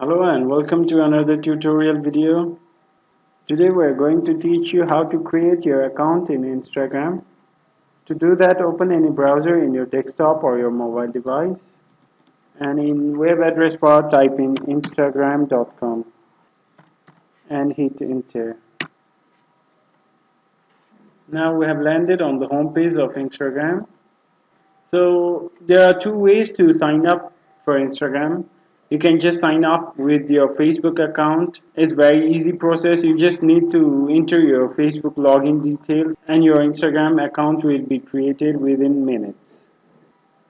Hello and welcome to another tutorial video. Today we're going to teach you how to create your account in Instagram. To do that, open any browser in your desktop or your mobile device, and in web address bar type in instagram.com and hit enter. Now we have landed on the home page of Instagram. So there are two ways to sign up for Instagram. You can just sign up with your Facebook account. It's very easy process. You just need to enter your Facebook login details and your Instagram account will be created within minutes.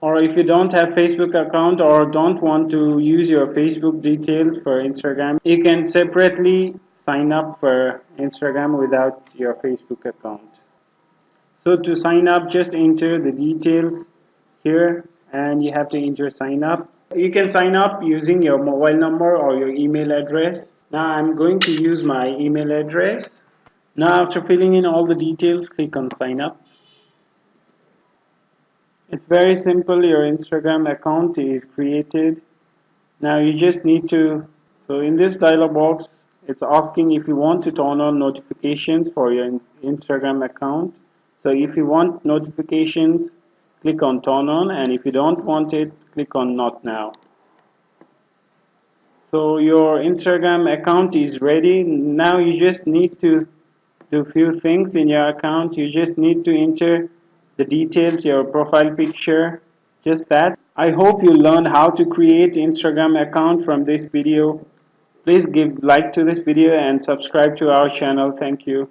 Or if you don't have Facebook account or don't want to use your Facebook details for Instagram, you can separately sign up for Instagram without your Facebook account. So to sign up, just enter the details here and you have to enter sign up. You can sign up using your mobile number or your email address. Now I'm going to use my email address. Now after filling in all the details, click on sign up. It's very simple. Your Instagram account is created. Now you just need to, so in this dialog box, it's asking if you want to turn on notifications for your Instagram account. So if you want notifications, click on turn on, and if you don't want it, click on not now. So your Instagram account is ready. Now you just need to do few things in your account. You just need to enter the details, your profile picture, just that. I hope you learned how to create Instagram account from this video. Please give like to this video and subscribe to our channel. Thank you.